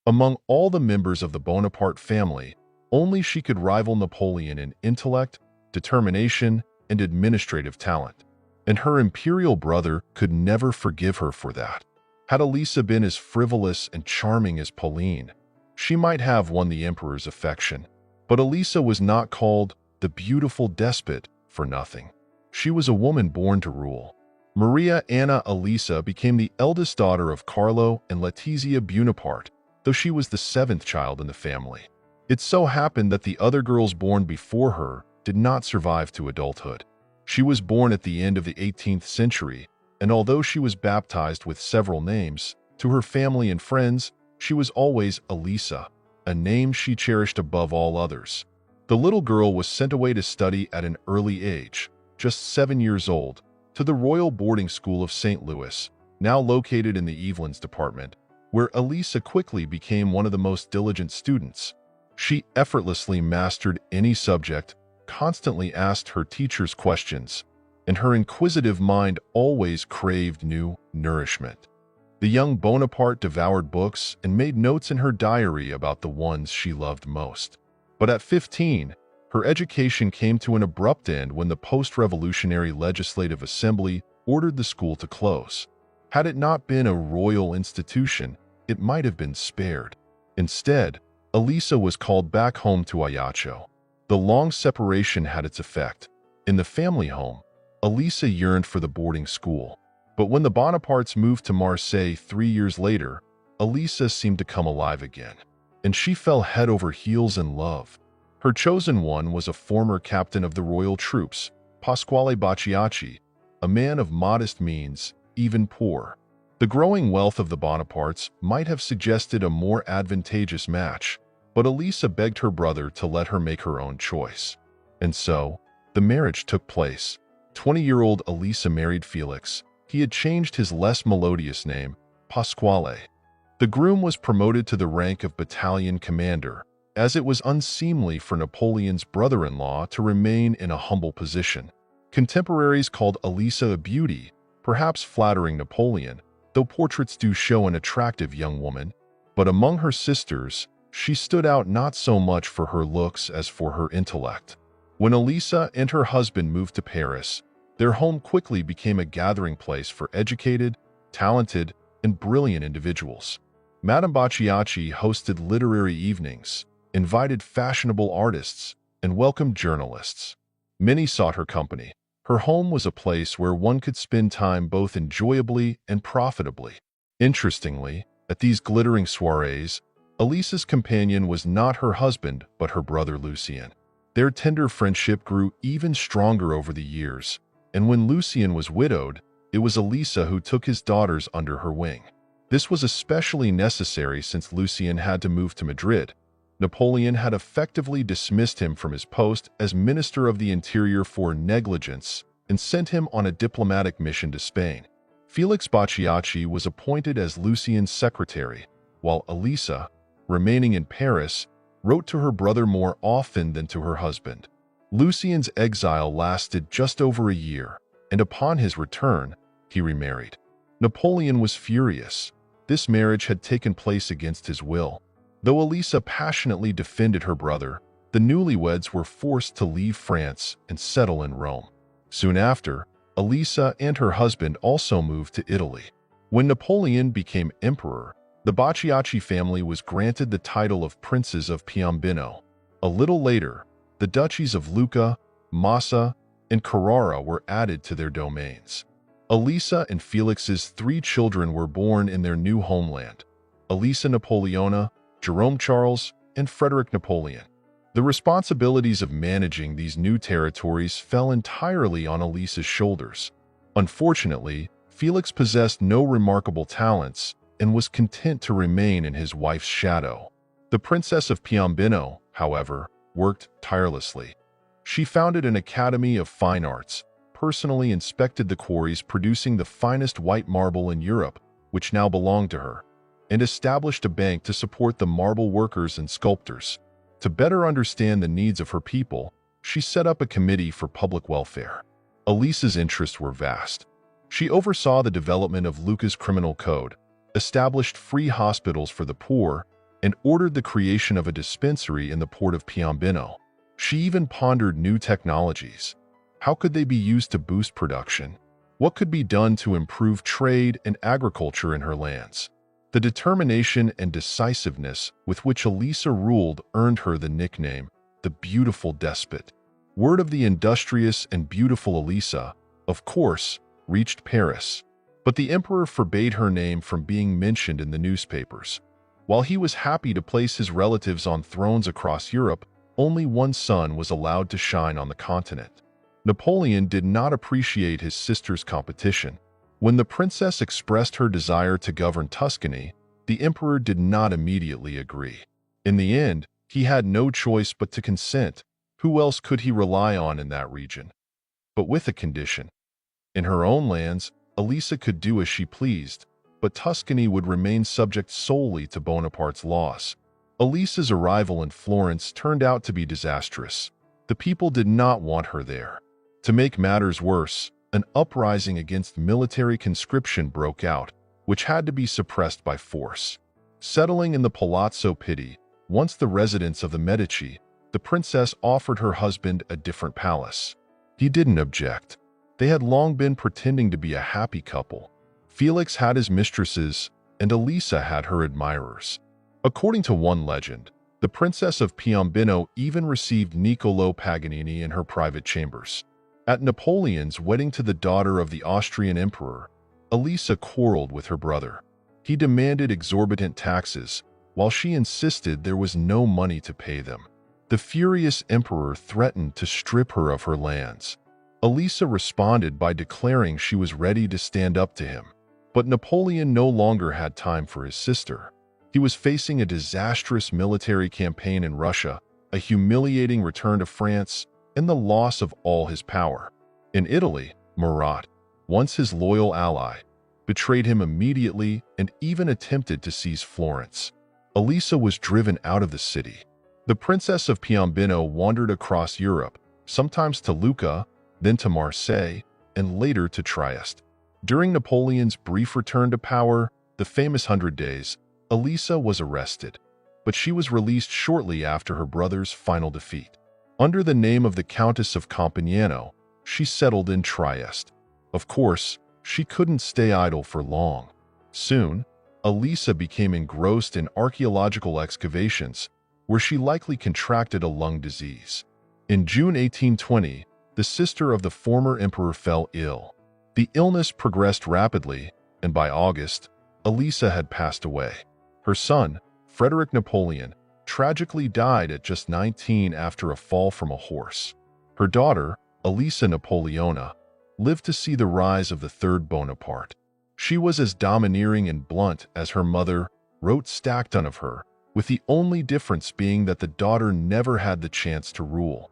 Among all the members of the Bonaparte family, only she could rival Napoleon in intellect, determination, and administrative talent. And her imperial brother could never forgive her for that. Had Elisa been as frivolous and charming as Pauline, she might have won the emperor's affection. But Elisa was not called the beautiful despot for nothing. She was a woman born to rule. Maria Anna Elisa became the eldest daughter of Carlo and Letizia Bonaparte, though she was the seventh child in the family. It so happened that the other girls born before her did not survive to adulthood. She was born at the end of the 18th century, and although she was baptized with several names, to her family and friends, she was always Elisa, a name she cherished above all others. The little girl was sent away to study at an early age, just 7 years old, to the Royal Boarding School of St. Louis, now located in the Evelyn's department, where Elisa quickly became one of the most diligent students. She effortlessly mastered any subject, constantly asked her teachers questions, and her inquisitive mind always craved new nourishment. The young Bonaparte devoured books and made notes in her diary about the ones she loved most. But at 15, her education came to an abrupt end when the post-revolutionary Legislative Assembly ordered the school to close. Had it not been a royal institution, it might have been spared. Instead, Elisa was called back home to Ajaccio. The long separation had its effect. In the family home, Elisa yearned for the boarding school. But when the Bonapartes moved to Marseille 3 years later, Elisa seemed to come alive again. And she fell head over heels in love. Her chosen one was a former captain of the royal troops, Pasquale Bacciacchi, a man of modest means, even poor. The growing wealth of the Bonapartes might have suggested a more advantageous match, but Elisa begged her brother to let her make her own choice. And so, the marriage took place. 20-year-old Elisa married Felix. He had changed his less melodious name, Pasquale. The groom was promoted to the rank of battalion commander, as it was unseemly for Napoleon's brother-in-law to remain in a humble position. Contemporaries called Elisa a beauty, perhaps flattering Napoleon, though portraits do show an attractive young woman. But among her sisters, she stood out not so much for her looks as for her intellect. When Elisa and her husband moved to Paris, their home quickly became a gathering place for educated, talented, and brilliant individuals. Madame Bacciacchi hosted literary evenings, invited fashionable artists, and welcomed journalists. Many sought her company. Her home was a place where one could spend time both enjoyably and profitably. Interestingly, at these glittering soirees, Elisa's companion was not her husband but her brother Lucien. Their tender friendship grew even stronger over the years, and when Lucien was widowed, it was Elisa who took his daughters under her wing. This was especially necessary since Lucien had to move to Madrid. Napoleon had effectively dismissed him from his post as Minister of the Interior for negligence and sent him on a diplomatic mission to Spain. Felix Bacciacchi was appointed as Lucien's secretary, while Elisa, remaining in Paris, wrote to her brother more often than to her husband. Lucien's exile lasted just over a year, and upon his return, he remarried. Napoleon was furious. This marriage had taken place against his will. Though Elisa passionately defended her brother, the newlyweds were forced to leave France and settle in Rome. Soon after, Elisa and her husband also moved to Italy. When Napoleon became emperor, the Bacciacchi family was granted the title of Princes of Piombino. A little later, the duchies of Lucca, Massa, and Carrara were added to their domains. Elisa and Felix's 3 children were born in their new homeland: Elisa Napoleona, Jerome Charles, and Frederick Napoleon. The responsibilities of managing these new territories fell entirely on Elisa's shoulders. Unfortunately, Felix possessed no remarkable talents and was content to remain in his wife's shadow. The Princess of Piombino, however, worked tirelessly. She founded an academy of fine arts, personally inspected the quarries producing the finest white marble in Europe, which now belonged to her, and established a bank to support the marble workers and sculptors. To better understand the needs of her people, she set up a committee for public welfare. Elisa's interests were vast. She oversaw the development of Lucca's criminal code, established free hospitals for the poor, and ordered the creation of a dispensary in the port of Piombino. She even pondered new technologies. How could they be used to boost production? What could be done to improve trade and agriculture in her lands? The determination and decisiveness with which Elisa ruled earned her the nickname, the Beautiful Despot. Word of the industrious and beautiful Elisa, of course, reached Paris, but the emperor forbade her name from being mentioned in the newspapers. While he was happy to place his relatives on thrones across Europe, only one son was allowed to shine on the continent. Napoleon did not appreciate his sister's competition. When the princess expressed her desire to govern Tuscany, the emperor did not immediately agree. In the end, he had no choice but to consent. Who else could he rely on in that region? But with a condition. In her own lands, Elisa could do as she pleased, but Tuscany would remain subject solely to Bonaparte's laws. Elisa's arrival in Florence turned out to be disastrous. The people did not want her there. To make matters worse, an uprising against military conscription broke out, which had to be suppressed by force. Settling in the Palazzo Pitti, once the residence of the Medici, the princess offered her husband a different palace. He didn't object. They had long been pretending to be a happy couple. Felix had his mistresses, and Elisa had her admirers. According to one legend, the Princess of Piombino even received Niccolò Paganini in her private chambers. At Napoleon's wedding to the daughter of the Austrian emperor, Elisa quarreled with her brother. He demanded exorbitant taxes, while she insisted there was no money to pay them. The furious emperor threatened to strip her of her lands. Elisa responded by declaring she was ready to stand up to him. But Napoleon no longer had time for his sister. He was facing a disastrous military campaign in Russia, a humiliating return to France, and the loss of all his power. In Italy, Murat, once his loyal ally, betrayed him immediately and even attempted to seize Florence. Elisa was driven out of the city. The Princess of Piombino wandered across Europe, sometimes to Lucca, then to Marseille, and later to Trieste. During Napoleon's brief return to power, the famous 100 Days, Elisa was arrested, but she was released shortly after her brother's final defeat. Under the name of the Countess of Compagnano, she settled in Trieste. Of course, she couldn't stay idle for long. Soon, Elisa became engrossed in archaeological excavations, where she likely contracted a lung disease. In June 1820, the sister of the former emperor fell ill. The illness progressed rapidly, and by August, Elisa had passed away. Her son, Frederick Napoleon, tragically died at just 19 after a fall from a horse. Her daughter, Elisa Napoleona, lived to see the rise of the third Bonaparte. She was as domineering and blunt as her mother, wrote Stockton of her, with the only difference being that the daughter never had the chance to rule.